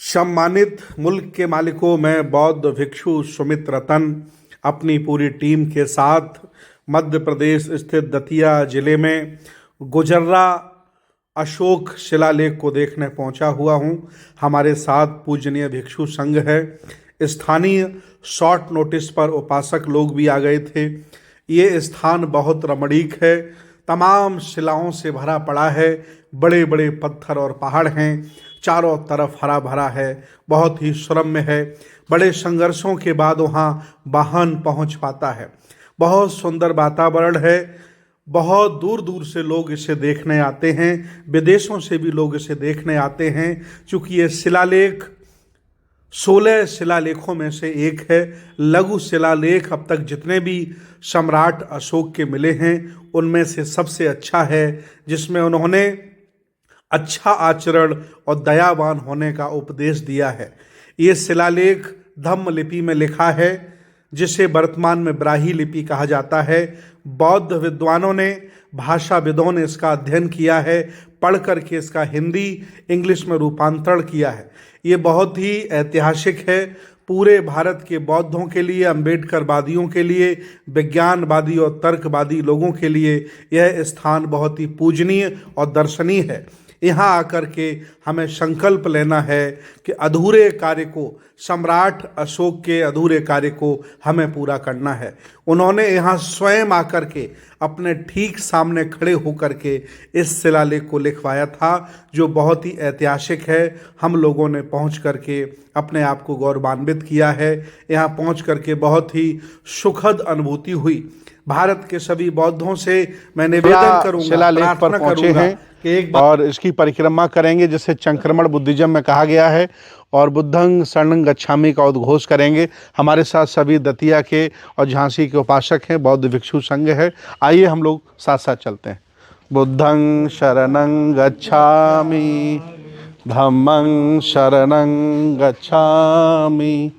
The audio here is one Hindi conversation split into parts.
सम्मानित मुल्क के मालिकों, मैं बौद्ध भिक्षु सुमित रतन अपनी पूरी टीम के साथ मध्य प्रदेश स्थित दतिया जिले में गुजर्रा अशोक शिलालेख को देखने पहुंचा हुआ हूं। हमारे साथ पूजनीय भिक्षु संघ है। स्थानीय शॉर्ट नोटिस पर उपासक लोग भी आ गए थे। ये स्थान बहुत रमणीक है, तमाम शिलाओं से भरा पड़ा है। बड़े बड़े पत्थर और पहाड़ हैं, चारों तरफ हरा भरा है, बहुत ही सुरम्य है। बड़े संघर्षों के बाद वहाँ वाहन पहुँच पाता है। बहुत सुंदर वातावरण है। बहुत दूर दूर से लोग इसे देखने आते हैं, विदेशों से भी लोग इसे देखने आते हैं। चूँकि ये शिलालेख 16 शिलालेखों में से एक है। लघु शिलालेख अब तक जितने भी सम्राट अशोक के मिले हैं उनमें से सबसे अच्छा है, जिसमें उन्होंने अच्छा आचरण और दयावान होने का उपदेश दिया है। ये शिलालेख धम्म लिपि में लिखा है, जिसे वर्तमान में ब्राही लिपि कहा जाता है। बौद्ध विद्वानों ने, भाषाविदों ने इसका अध्ययन किया है, पढ़ करके इसका हिंदी इंग्लिश में रूपांतरण किया है। ये बहुत ही ऐतिहासिक है पूरे भारत के बौद्धों के लिए, अम्बेडकरवादियों के लिए, विज्ञानवादी और तर्कवादी लोगों के लिए यह स्थान बहुत ही पूजनीय और दर्शनीय है। यहाँ आकर के हमें संकल्प लेना है कि अधूरे कार्य को, सम्राट अशोक के अधूरे कार्य को हमें पूरा करना है। उन्होंने यहाँ स्वयं आकर के अपने ठीक सामने खड़े होकर के इस शिलालेख को लिखवाया था, जो बहुत ही ऐतिहासिक है। हम लोगों ने पहुँच करके अपने आप को गौरवान्वित किया है। यहाँ पहुँच करके बहुत ही सुखद अनुभूति हुई। भारत के सभी बौद्धों से मैं निवेदन करूंगा, शिलालेख पर पहुंचे हैं कि एक और इसकी परिक्रमा करेंगे, जिसे चंक्रमण बुद्धिज्म में कहा गया है, और बुद्धं शरणं गच्छामि का उद्घोष करेंगे। हमारे साथ सभी दतिया के और झांसी के उपासक हैं, बौद्ध भिक्षु संघ है। आइए हम लोग साथ साथ चलते हैं। बुद्धं शरणं गच्छामि, धम्मं शरणं गच्छामि,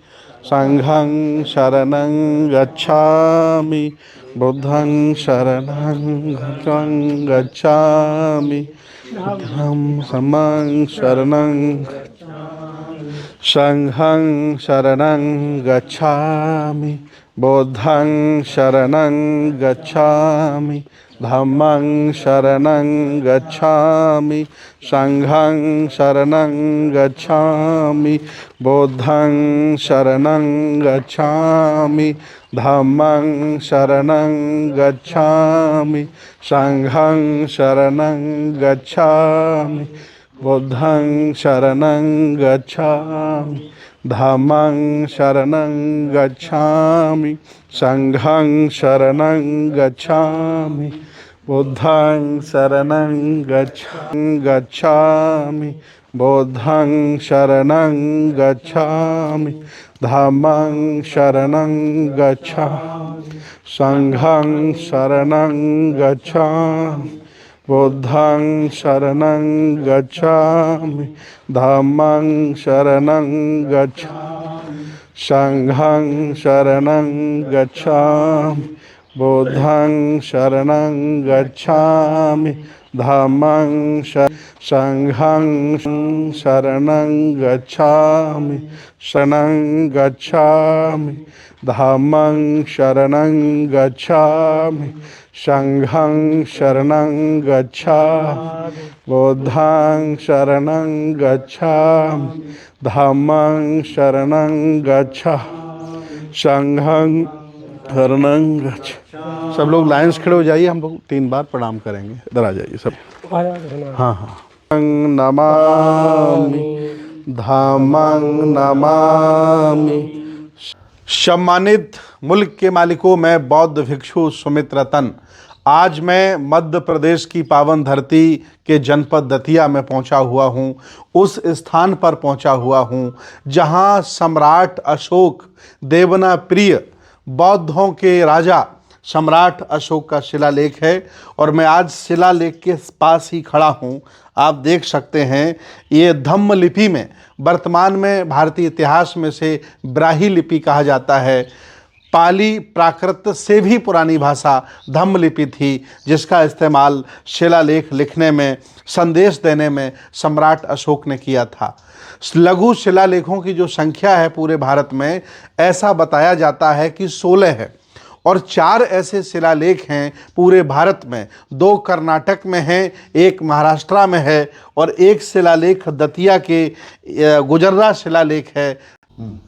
संघं शरणं गच्छामि, बुद्धं शरणं गच्छामि, धम्मं शरणं, संघं शरणं गच्छामि, बुद्धं शरणं गच्छामि, धम्मं शरणं गच्छामि, संघं शरणं गच्छामि, बुद्धं शरणं गच्छामि, धम्मं शरणं गच्छामि, संघं शरणं गच्छामि, बुद्धं शरणं गच्छामि, धम्मं शरणं गच्छामि, संघं शरणं गच्छामि, बुद्धं शरणं गच्छामि, बुद्धं शरणं गच्छामि, धम्मं शरणं गच्छामि, संघं शरणं गच्छामि, बुद्धं शरणं गच्छामि, धम्मं शरणं गच्छामि, संघं शरणं गच्छामि, बुद्धं शरणं गच्छामि, धम्मं संघं शरणं गच्छामि, शरणं गच्छामि, धम्मं शरणं गच्छामि, संघं शरणं गच्छामि, बुद्धं शरणं गच्छामि, धम्मं शरणं गच्छामि, संघं शरणं गच्छामि। सब लोग लाइन से खड़े हो जाइए, हम लोग 3 बार प्रणाम करेंगे। इधर आ जाइए सब। हाँ हाँ। नमामि, धम्मं नमामि। सम्मानित मुल्क के मालिकों, मैं बौद्ध भिक्षु सुमित रतन आज मैं मध्य प्रदेश की पावन धरती के जनपद दतिया में पहुंचा हुआ हूं। उस स्थान पर पहुंचा हुआ हूं जहां सम्राट अशोक, देवना प्रिय बौद्धों के राजा सम्राट अशोक का शिलालेख है। और मैं आज शिलालेख के पास ही खड़ा हूं। आप देख सकते हैं, ये धम्म लिपि में, वर्तमान में भारतीय इतिहास में से ब्राही लिपि कहा जाता है। पाली प्राकृत से भी पुरानी भाषा धम्म लिपि थी, जिसका इस्तेमाल शिलालेख लिखने में, संदेश देने में सम्राट अशोक ने किया था। लघु शिलालेखों की जो संख्या है पूरे भारत में, ऐसा बताया जाता है कि 16 है, और 4 ऐसे शिलालेख हैं पूरे भारत में। 2 कर्नाटक में हैं, 1 महाराष्ट्र में है, और 1 शिलालेख दतिया के गुजर्रा शिलालेख है।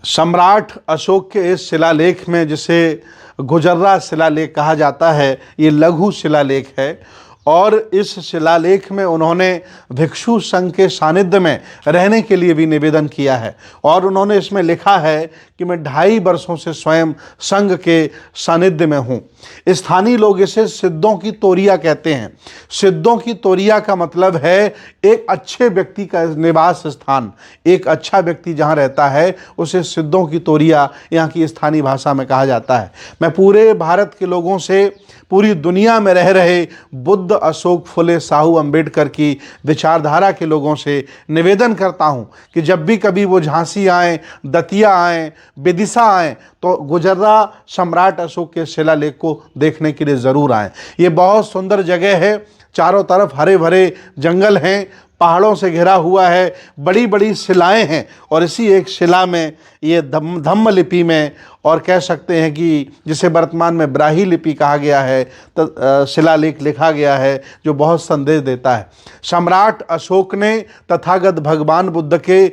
सम्राट अशोक के इस शिलालेख में, जिसे गुजर्रा शिलालेख कहा जाता है, ये लघु शिलालेख है, और इस शिलालेख में उन्होंने भिक्षु संघ के सानिध्य में रहने के लिए भी निवेदन किया है, और उन्होंने इसमें लिखा है कि मैं 2.5 वर्षों से स्वयं संघ के सानिध्य में हूँ। स्थानीय लोग इसे सिद्धों की तोरिया कहते हैं। सिद्धों की तोरिया का मतलब है एक अच्छे व्यक्ति का निवास स्थान। एक अच्छा व्यक्ति जहाँ रहता है उसे सिद्धों की तोरिया यहाँ की स्थानीय भाषा में कहा जाता है। मैं पूरे भारत के लोगों से, पूरी दुनिया में रह रहे बुद्ध, अशोक, फुले, साहू, अंबेडकर की विचारधारा के लोगों से निवेदन करता हूँ कि जब भी कभी वो झांसी आएँ, दतिया आएँ, विदिशा आएँ, तो गुजर्रा सम्राट अशोक के शिलालेख को देखने के लिए ज़रूर आएँ। ये बहुत सुंदर जगह है, चारों तरफ हरे भरे जंगल हैं, पहाड़ों से घिरा हुआ है, बड़ी बड़ी शिलाएं हैं, और इसी एक शिला में ये धम्म लिपि में, और कह सकते हैं कि जिसे वर्तमान में ब्राही लिपि कहा गया है, शिलालेख लिखा गया है, जो बहुत संदेश देता है। सम्राट अशोक ने तथागत भगवान बुद्ध के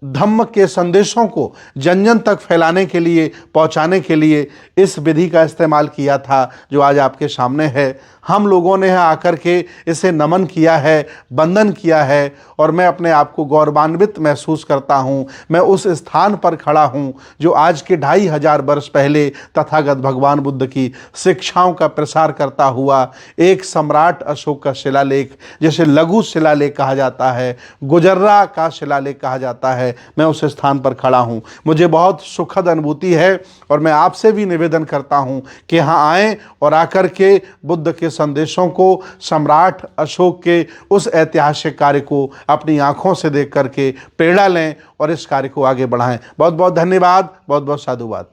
धम्म के संदेशों को जन जन तक फैलाने के लिए, पहुंचाने के लिए इस विधि का इस्तेमाल किया था, जो आज आपके सामने है। हम लोगों ने यहाँ आकर के इसे नमन किया है, वंदन किया है, और मैं अपने आप को गौरवान्वित महसूस करता हूँ। मैं उस स्थान पर खड़ा हूँ जो आज के 2500 वर्ष पहले तथागत भगवान बुद्ध की शिक्षाओं का प्रसार करता हुआ एक सम्राट अशोक का शिलालेख, जिसे लघु शिलालेख कहा जाता है, गुजर्रा का शिलालेख कहा जाता है, मैं उस स्थान पर खड़ा हूँ। मुझे बहुत सुखद अनुभूति है, और मैं आपसे भी निवेदन करता हूँ कि यहाँ आएँ और आकर के बुद्ध के संदेशों को, सम्राट अशोक के उस ऐतिहासिक कार्य को अपनी आंखों से देख करके प्रेरणा लें और इस कार्य को आगे बढ़ाएं। बहुत बहुत धन्यवाद, बहुत बहुत साधुवाद।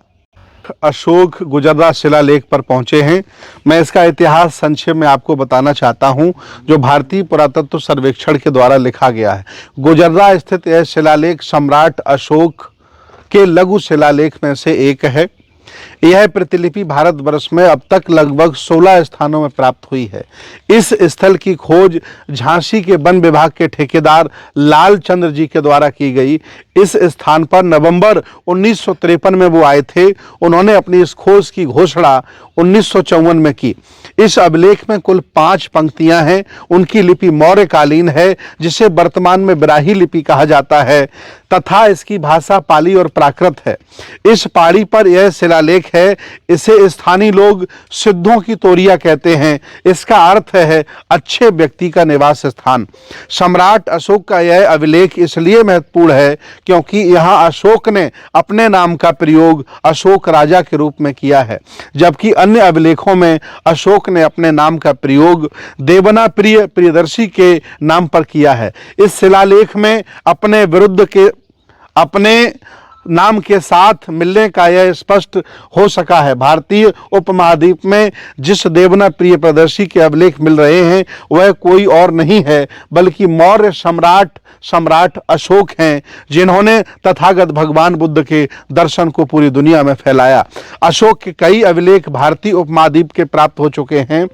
अशोक गुजर्रा शिलालेख पर पहुंचे हैं। मैं इसका इतिहास संक्षेप में आपको बताना चाहता हूं, जो भारतीय पुरातत्व सर्वेक्षण के द्वारा लिखा गया है। गुजर्रा स्थित यह शिलालेख सम्राट अशोक के लघु शिलालेख में से एक है। यह प्रतिलिपि भारतवर्ष में अब तक लगभग 16 स्थानों में प्राप्त हुई है। इस स्थल की खोज झांसी के वन विभाग के ठेकेदार लालचंद्र जी के द्वारा की गई। इस स्थान पर नवंबर 1953 में वो आए थे। उन्होंने अपनी इस खोज की घोषणा 1954 में की। इस अभिलेख में कुल 5 पंक्तियां हैं। उनकी लिपि मौर्यकालीन है, जिसे वर्तमान में ब्राही लिपि कहा जाता है, तथा इसकी भाषा पाली और प्राकृत है। इस पहाड़ी पर यह शिलालेख है। इसे स्थानीय लोग सिद्धों की तोरिया कहते हैं। इसका अर्थ है अच्छे व्यक्ति का निवास स्थान। सम्राट अशोक का यह अभिलेख इसलिए महत्वपूर्ण है क्योंकि यहाँ अशोक ने अपने नाम का प्रयोग अशोक राजा के रूप में किया है, जबकि अन्य अभिलेखों में अशोक ने अपने नाम का प्रयोग देवना प्रियदर्शी के नाम पर किया है। इस शिलालेख में अपने नाम के साथ मिलने का यह स्पष्ट हो सका है। भारतीय उपमहाद्वीप में जिस देवना प्रिय प्रदर्शी के अभिलेख मिल रहे हैं वह कोई और नहीं है बल्कि मौर्य सम्राट अशोक हैं, जिन्होंने तथागत भगवान बुद्ध के दर्शन को पूरी दुनिया में फैलाया। अशोक के कई अभिलेख भारतीय उपमहाद्वीप के प्राप्त हो चुके हैं,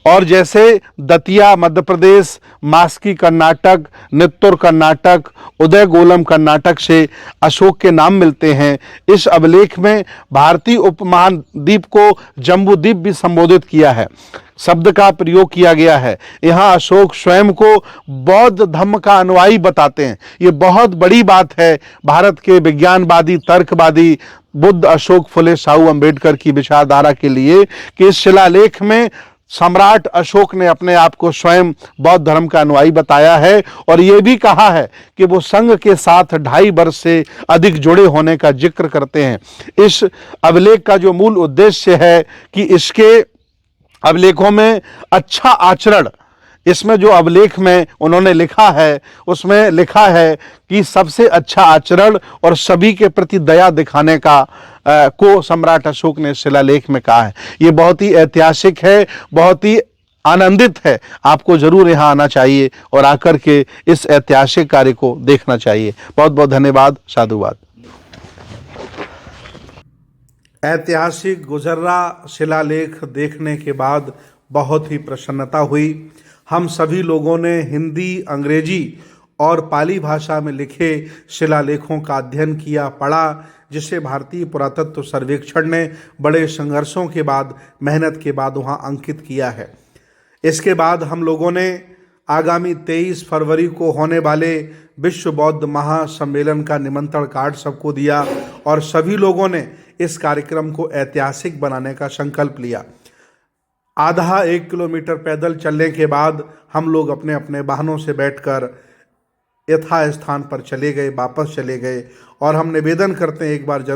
और जैसे दतिया मध्य प्रदेश, मास्की कर्नाटक, नित्तुर कर्नाटक, उदयगोलम कर्नाटक से अशोक के नाम मिलते हैं। इस अभिलेख में भारतीय उपमहाद्वीप को जम्बूद्वीप भी संबोधित किया है, शब्द का प्रयोग किया गया है। यहाँ अशोक स्वयं को बौद्ध धर्म का अनुयायी बताते हैं। ये बहुत बड़ी बात है भारत के विज्ञानवादी, तर्कवादी बुद्ध, अशोक, फुले, साहू, अंबेडकर की विचारधारा के लिए कि इस शिलालेख में सम्राट अशोक ने अपने आप को स्वयं बौद्ध धर्म का अनुयायी बताया है, और ये भी कहा है कि वो संघ के साथ 2.5 वर्ष से अधिक जुड़े होने का जिक्र करते हैं। इस अभिलेख का जो मूल उद्देश्य है कि इसके अभिलेखों में अच्छा आचरण, इसमें जो अभिलेख में उन्होंने लिखा है उसमें लिखा है कि सबसे अच्छा आचरण और सभी के प्रति दया दिखाने का को सम्राट अशोक ने शिलालेख में कहा है। ये बहुत ही ऐतिहासिक है, बहुत ही आनंदित है। आपको जरूर यहाँ आना चाहिए और आकर के इस ऐतिहासिक कार्य को देखना चाहिए। बहुत बहुत धन्यवाद, साधुवाद। ऐतिहासिक गुजर्रा शिलालेख देखने के बाद बहुत ही प्रसन्नता हुई। हम सभी लोगों ने हिंदी, अंग्रेजी और पाली भाषा में लिखे शिलालेखों का अध्ययन किया, पढ़ा, जिसे भारतीय पुरातत्व सर्वेक्षण ने बड़े संघर्षों के बाद, मेहनत के बाद वहाँ अंकित किया है। इसके बाद हम लोगों ने आगामी 23 फरवरी को होने वाले विश्व बौद्ध महासम्मेलन का निमंत्रण कार्ड सबको दिया और सभी लोगों ने इस कार्यक्रम को ऐतिहासिक बनाने का संकल्प लिया। आधा 1 किलोमीटर पैदल चलने के बाद हम लोग अपने अपने वाहनों से बैठकर यथास्थान पर चले गए, वापस चले गए और हम निवेदन करते हैं एक बार जरूर